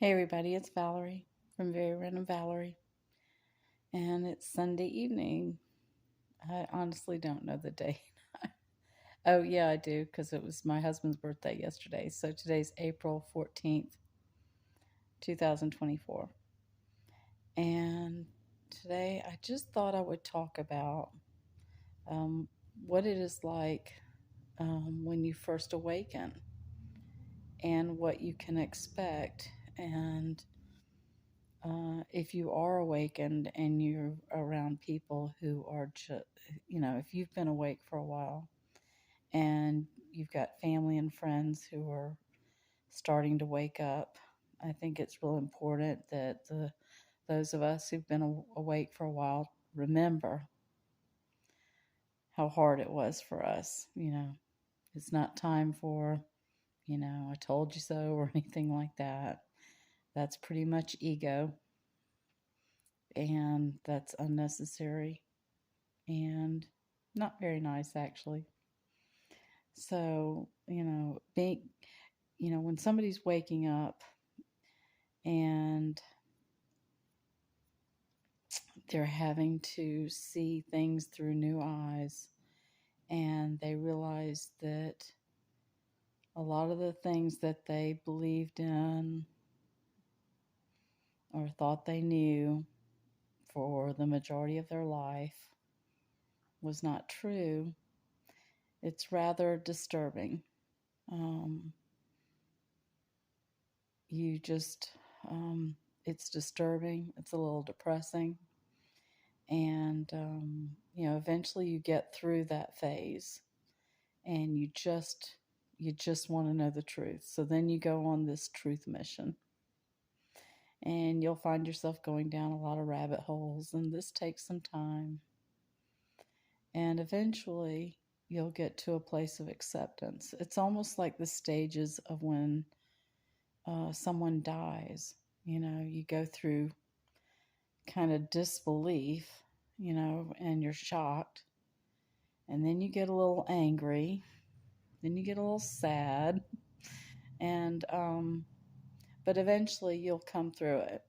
Hey everybody, it's Valerie from Very Random Valerie, and it's Sunday evening. I honestly don't know the day. Oh, yeah, I do, because it was my husband's birthday yesterday. So today's April 14th, 2024. And today I just thought I would talk about um, what it is like when you first awaken and what you can expect. And if you are awakened and you're around people who are just, if you've been awake for a while and you've got family and friends who are starting to wake up, I think it's real important that those of us who've been awake for a while remember how hard it was for us. It's not time for, I told you so or anything like that. That's pretty much ego, and that's unnecessary and not very nice, actually. So, when somebody's waking up and they're having to see things through new eyes, and they realize that a lot of the things that they believed in or thought they knew for the majority of their life was not true, it's rather disturbing. Um, you just it's disturbing, it's a little depressing, and eventually you get through that phase, and you just want to know the truth. So then you go on this truth mission, and you'll find yourself going down a lot of rabbit holes, and this takes some time, and eventually you'll get to a place of acceptance. It's almost like the stages of when someone dies. You go through kind of disbelief, and you're shocked. And then you get a little angry. Then you get a little sad. And, but eventually you'll come through it.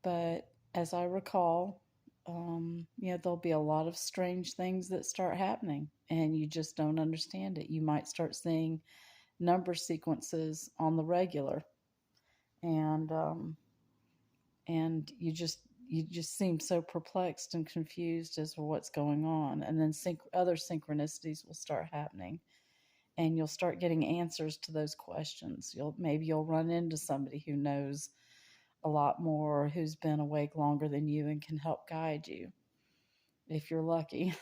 But as I recall, there'll be a lot of strange things that start happening, and you just don't understand it. You might start seeing number sequences on the regular, and you just seem so perplexed and confused as to what's going on. And then other synchronicities will start happening, and you'll start getting answers to those questions. You'll run into somebody who knows a lot more, who's been awake longer than you, and can help guide you if you're lucky.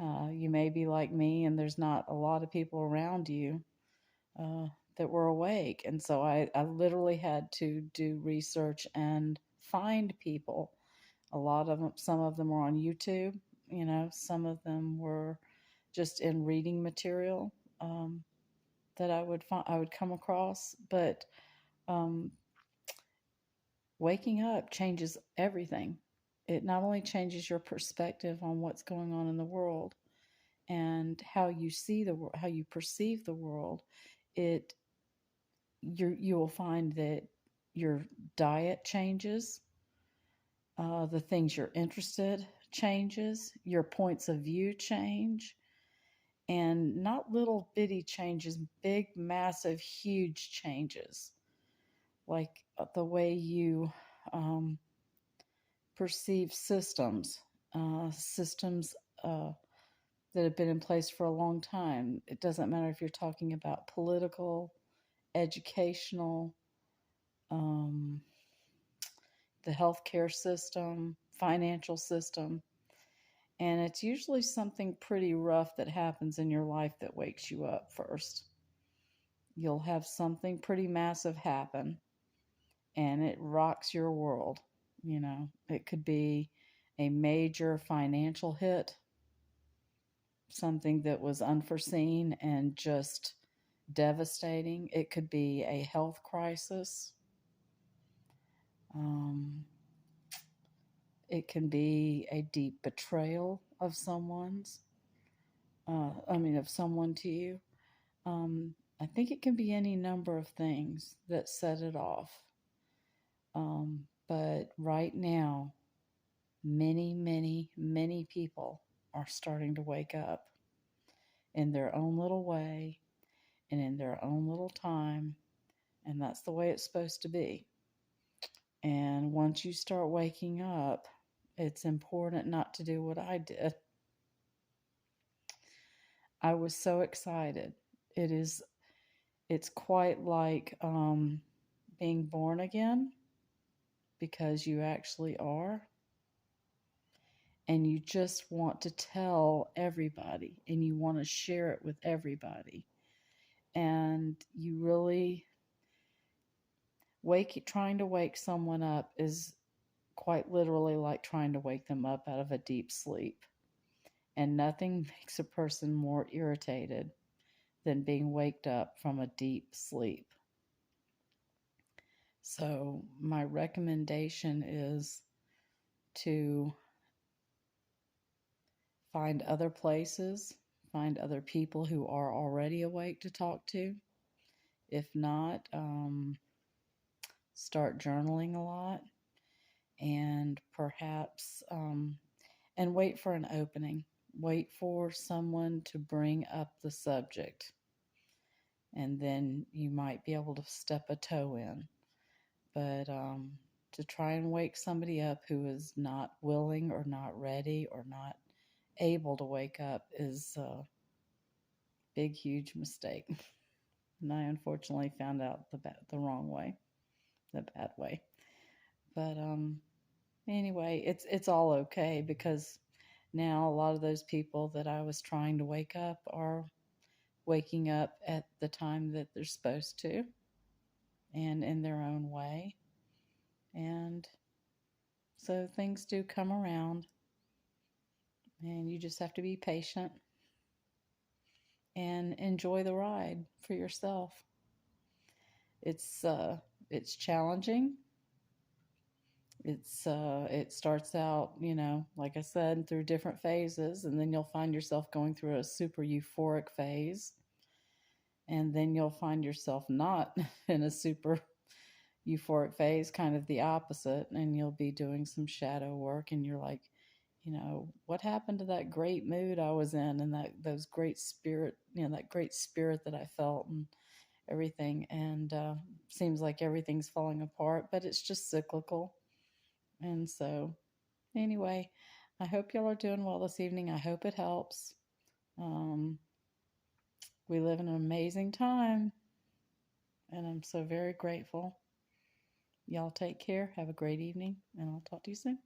You may be like me, and there's not a lot of people around you uh, that were awake. And so I literally had to do research and find people. A lot of them, some of them were on YouTube, some of them were just in reading material that I would come across. But um, waking up changes everything. It not only changes your perspective on what's going on in the world and how you see the world, how you perceive the world. It you will find that your diet changes, the things you're interested changes, your points of view change, and not little bitty changes, big, massive, huge changes, like the way you um, perceive systems that have been in place for a long time. It doesn't matter if you're talking about political, educational, um, the healthcare system, financial system. And it's usually something pretty rough that happens in your life that wakes you up first. You'll have something pretty massive happen, and it rocks your world. It could be a major financial hit, something that was unforeseen and just devastating. It could be a health crisis. Um, it can be a deep betrayal of of someone to you. I think it can be any number of things that set it off. But right now, many people are starting to wake up in their own little way and in their own little time. And that's the way it's supposed to be. And once you start waking up, it's important not to do what I did. I was so excited. It is, it's quite like being born again, because you actually are. And you just want to tell everybody and you want to share it with everybody. And you really trying to wake someone up is quite literally like trying to wake them up out of a deep sleep. And nothing makes a person more irritated than being waked up from a deep sleep. So, my recommendation is to find other places, find other people who are already awake to talk to. If not, start journaling a lot, and perhaps, and wait for an opening. Wait for someone to bring up the subject, and then you might be able to step a toe in. But to try and wake somebody up who is not willing or not ready or not able to wake up is a big, huge mistake. And I unfortunately found out the wrong way, the bad way. But anyway, it's all okay, because now a lot of those people that I was trying to wake up are waking up at the time that they're supposed to and in their own way. And so things do come around, and you just have to be patient and enjoy the ride for yourself. It's challenging. It starts out, like I said, through different phases, and then you'll find yourself going through a super euphoric phase, and then you'll find yourself not in a super euphoric phase, kind of the opposite, and you'll be doing some shadow work, and you're like, what happened to that great mood I was in, and those great spirit, that great spirit that I felt, and everything, and seems like everything's falling apart, but it's just cyclical. And so, anyway, I hope y'all are doing well this evening. I hope it helps. Um, we live in an amazing time, and I'm so very grateful. Y'all take care. Have a great evening, and I'll talk to you soon.